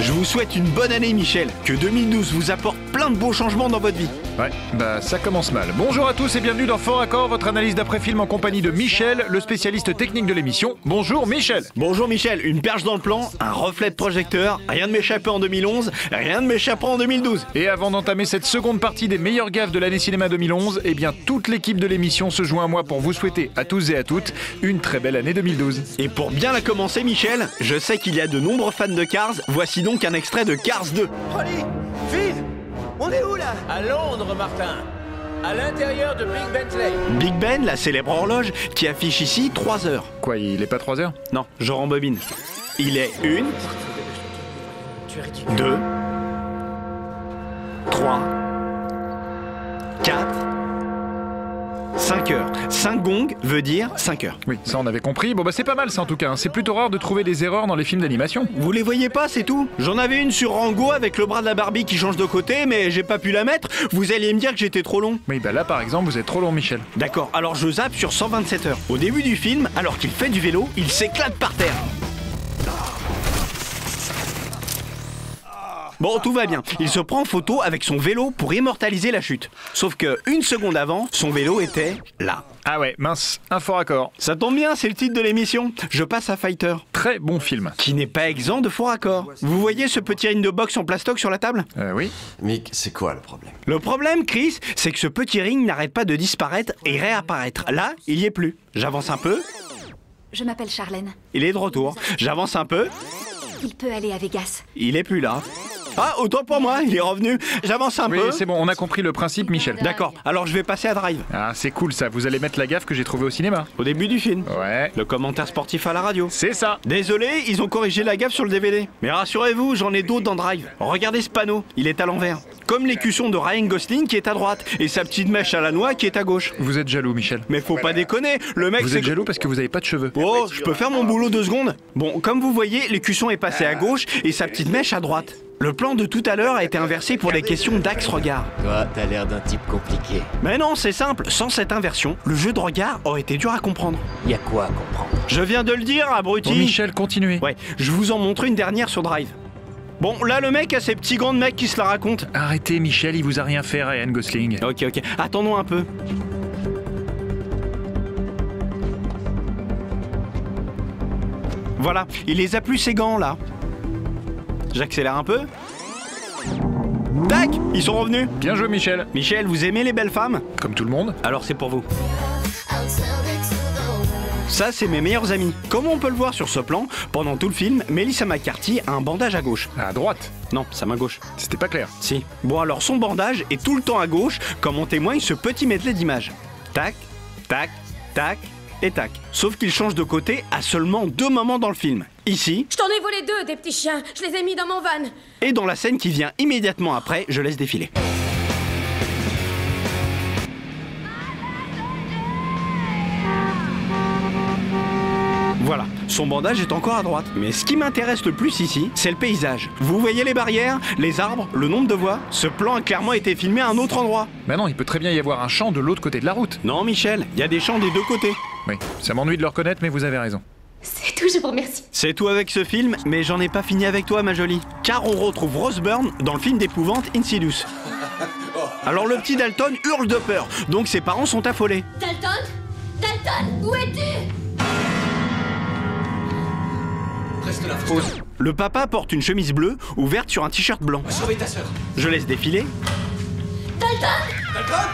Je vous souhaite une bonne année, Michel. Que 2012 vous apporte plein de beaux changements dans votre vie. Ouais, bah ça commence mal. Bonjour à tous et bienvenue dans Fort Accord, votre analyse d'après-film en compagnie de Michel, le spécialiste technique de l'émission. Bonjour Michel. Bonjour Michel, une perche dans le plan, un reflet de projecteur, rien de m'échapper en 2011, rien de m'échapper en 2012. Et avant d'entamer cette seconde partie des meilleures gaffes de l'année cinéma 2011, eh bien toute l'équipe de l'émission se joint à moi pour vous souhaiter à tous et à toutes une très belle année 2012. Et pour bien la commencer, Michel, je sais qu'il y a de nombreux fans de Cars, voici donc un extrait de Cars 2. Holly, vite, on est où là? À Londres, Martin. À l'intérieur de Big Bentley. Big Ben, la célèbre horloge, qui affiche ici 3 heures. Quoi, il est pas 3 heures? Non, je rembobine. Il est 1, 2, 3, 4, 5 heures. 5 gongs veut dire 5 heures. Oui, ça on avait compris. Bon bah c'est pas mal ça en tout cas. C'est plutôt rare de trouver des erreurs dans les films d'animation. Vous les voyez pas, c'est tout. J'en avais une sur Rango avec le bras de la Barbie qui change de côté, mais j'ai pas pu la mettre. Vous alliez me dire que j'étais trop long. Oui, bah là par exemple, vous êtes trop long Michel. D'accord, alors je zappe sur 127 heures. Au début du film, alors qu'il fait du vélo, il s'éclate par terre. Bon, tout va bien. Il se prend en photo avec son vélo pour immortaliser la chute. Sauf que, une seconde avant, son vélo était là. Ah ouais, mince, un Fort Accord. Ça tombe bien, c'est le titre de l'émission. Je passe à Fighter. Très bon film. Qui n'est pas exempt de faux raccords. Vous voyez ce petit ring de boxe en plastoc sur la table? Oui. Mick, c'est quoi le problème? Le problème, Chris, c'est que ce petit ring n'arrête pas de disparaître et réapparaître. Là, il y est plus. J'avance un peu. Je m'appelle Charlène. Il est de retour. J'avance un peu. Il peut aller à Vegas. Il est plus là. Ah, autant pour moi, il est revenu. J'avance un Oui, peu. c'est bon, on a compris le principe Michel. D'accord, alors je vais passer à Drive. Ah, c'est cool ça, vous allez mettre la gaffe que j'ai trouvée au cinéma. Au début du film. Ouais. Le commentaire sportif à la radio. C'est ça. Désolé, ils ont corrigé la gaffe sur le DVD. Mais rassurez-vous, j'en ai d'autres dans Drive. Regardez ce panneau, il est à l'envers. Comme l'écusson de Ryan Gosling qui est à droite et sa petite mèche à la noix qui est à gauche. Vous êtes jaloux Michel. Mais faut pas déconner, le mec Vous c'est... êtes jaloux parce que vous avez pas de cheveux. Oh, je peux faire mon boulot 2 secondes? Bon, comme vous voyez, l'écusson est passé à gauche et sa petite mèche à droite. Le plan de tout à l'heure a été inversé pour des questions d'axe regard. Toi, t'as l'air d'un type compliqué. Mais non, c'est simple, sans cette inversion, le jeu de regard aurait été dur à comprendre. Y a quoi à comprendre? Je viens de le dire, abruti. Bon Michel, continuez. Ouais, je vous en montre une dernière sur Drive. Bon, là le mec a ses petits gants de mec qui se la racontent. Arrêtez Michel, il vous a rien fait Ryan Gosling. Ok, attendons un peu. Voilà, il les a plus ses gants là. J'accélère un peu. Tac, ils sont revenus. Bien joué Michel. Michel, vous aimez les belles femmes? Comme tout le monde. Alors c'est pour vous. Ça, c'est mes meilleurs amis. Comme on peut le voir sur ce plan, pendant tout le film, Melissa McCarthy a un bandage à gauche. À droite. Non, sa main gauche. C'était pas clair. Si. Bon, alors son bandage est tout le temps à gauche, comme en témoigne ce petit medley d'images. Tac, tac, tac et tac. Sauf qu'il change de côté à seulement 2 moments dans le film. Ici, Je t'en ai volé 2, des petits chiens. Je les ai mis dans mon van. et dans la scène qui vient immédiatement après, je laisse défiler. Voilà, son bandage est encore à droite. Mais ce qui m'intéresse le plus ici, c'est le paysage. Vous voyez les barrières, les arbres, le nombre de voies? Ce plan a clairement été filmé à un autre endroit. Bah non, il peut très bien y avoir un champ de l'autre côté de la route. Non, Michel, il y a des champs des 2 côtés. Oui, ça m'ennuie de le reconnaître, mais vous avez raison. C'est tout, je vous remercie. C'est tout avec ce film, mais j'en ai pas fini avec toi, ma jolie. Car on retrouve Rose Byrne dans le film d'épouvante Insidious. Alors le petit Dalton hurle de peur, donc ses parents sont affolés. Dalton? Dalton, où es-tu? Reste là, Pause. Le papa porte une chemise bleue ouverte sur un t-shirt blanc. sauver ta sœur. Je laisse défiler. Dalton? Dalton?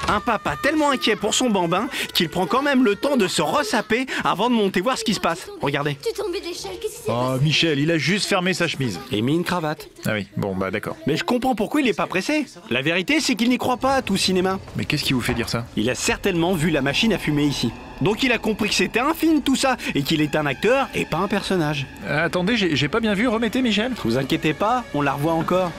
Un papa tellement inquiet pour son bambin qu'il prend quand même le temps de se ressaper avant de monter voir ce qui se passe. Regardez. Tu es tombé d'échelle, qu'est-ce qui s'est Oh Michel, il a juste fermé sa chemise. Et mis une cravate. Ah oui, bon bah d'accord. Mais je comprends pourquoi il est pas pressé. La vérité, c'est qu'il n'y croit pas à tout cinéma. Mais qu'est-ce qui vous fait dire ça? Il a certainement vu la machine à fumer ici. Donc il a compris que c'était un film tout ça, et qu'il est un acteur et pas un personnage. Attendez, j'ai pas bien vu, remettez Michel. Vous inquiétez pas, on la revoit encore.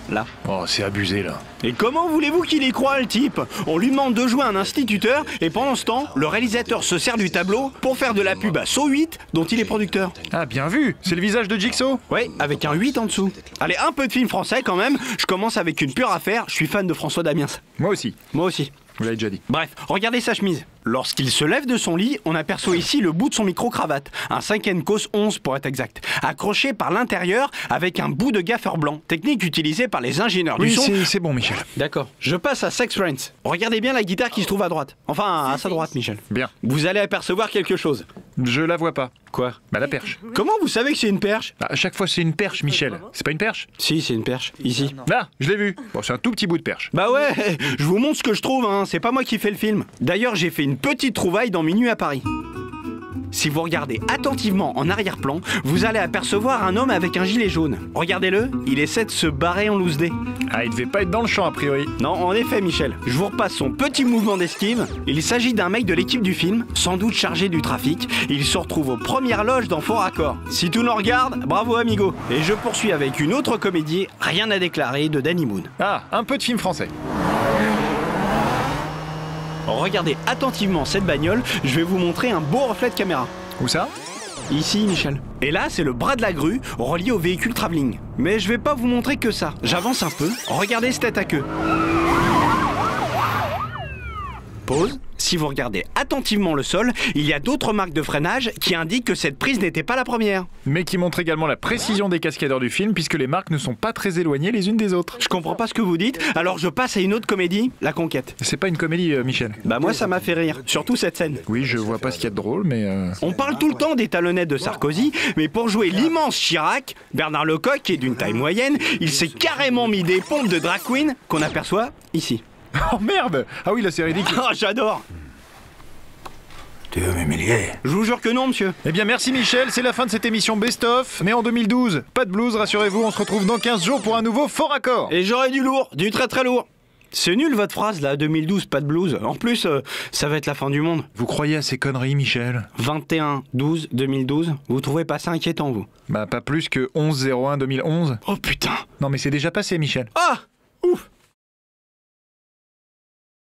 Là. Oh, c'est abusé là. Et comment voulez-vous qu'il y croit, le type? On lui demande de jouer un instituteur, et pendant ce temps, le réalisateur se sert du tableau pour faire de la pub à So 8, dont il est producteur. Ah, bien vu, c'est le visage de Jigsaw. Ouais, avec un 8 en dessous. Allez, un peu de film français quand même. Je commence avec une pure affaire, je suis fan de François Damiens. Moi aussi. Moi aussi. Vous l'avez déjà dit. Bref, regardez sa chemise. Lorsqu'il se lève de son lit, on aperçoit ici le bout de son micro-cravate, un 5 cos 11 pour être exact, accroché par l'intérieur avec un bout de gaffeur blanc, technique utilisée par les ingénieurs du Oui, son. c'est bon, Michel. D'accord. Je passe à Sex Friends. Regardez bien la guitare qui se trouve à droite. Enfin, à sa droite, Michel. Bien. Vous allez apercevoir quelque chose. Je la vois pas. Quoi? Bah, la perche. Comment vous savez que c'est une perche? Bah, à chaque fois, c'est une perche, Michel. C'est pas une perche? Si, c'est une perche. Ici. Là, je l'ai vu. Bon, c'est un tout petit bout de perche. Bah ouais, je vous montre ce que je trouve, hein. C'est pas moi qui fais le film. D'ailleurs, j'ai fait une petite trouvaille dans Minuit à Paris. Si vous regardez attentivement en arrière-plan, vous allez apercevoir un homme avec un gilet jaune. Regardez-le, il essaie de se barrer en loose dé. Ah, il devait pas être dans le champ, a priori. Non, en effet, Michel. Je vous repasse son petit mouvement d'esquive. Il s'agit d'un mec de l'équipe du film, sans doute chargé du trafic. Il se retrouve aux premières loges dans Fort Accord. Si tout nous regarde, bravo amigo. Et je poursuis avec une autre comédie, Rien à déclarer, de Danny Boone. Ah, un peu de film français. Regardez attentivement cette bagnole, je vais vous montrer un beau reflet de caméra. Où ça? Ici, Michel. Et là, c'est le bras de la grue relié au véhicule travelling. Mais je vais pas vous montrer que ça. J'avance un peu. Regardez ce tête à queue. Pause. Si vous regardez attentivement le sol, il y a d'autres marques de freinage qui indiquent que cette prise n'était pas la première. Mais qui montre également la précision des cascadeurs du film, puisque les marques ne sont pas très éloignées les unes des autres. Je comprends pas ce que vous dites, alors je passe à une autre comédie, La Conquête. C'est pas une comédie, Michel. Bah moi ça m'a fait rire, surtout cette scène. Oui, je vois pas ce qu'il y a de drôle, mais... On parle tout le temps des talonnettes de Sarkozy, mais pour jouer l'immense Chirac, Bernard Lecoq, qui est d'une taille moyenne, il s'est carrément mis des pompes de drag queen qu'on aperçoit ici. Oh merde! Ah oui, là c'est ridicule. Oh, j'adore! Tu veux m'humilier? Je vous jure que non, monsieur. Eh bien merci Michel, c'est la fin de cette émission Best of, mais en 2012. Pas de blues, rassurez-vous, on se retrouve dans 15 jours pour un nouveau Fort Accord. Et j'aurai du lourd, du très très lourd. C'est nul votre phrase là, 2012, pas de blues. En plus, ça va être la fin du monde. Vous croyez à ces conneries, Michel? 21-12-2012, vous trouvez pas ça inquiétant, vous? Bah pas plus que 11-01-2011. Oh putain! Non mais c'est déjà passé, Michel. Ah!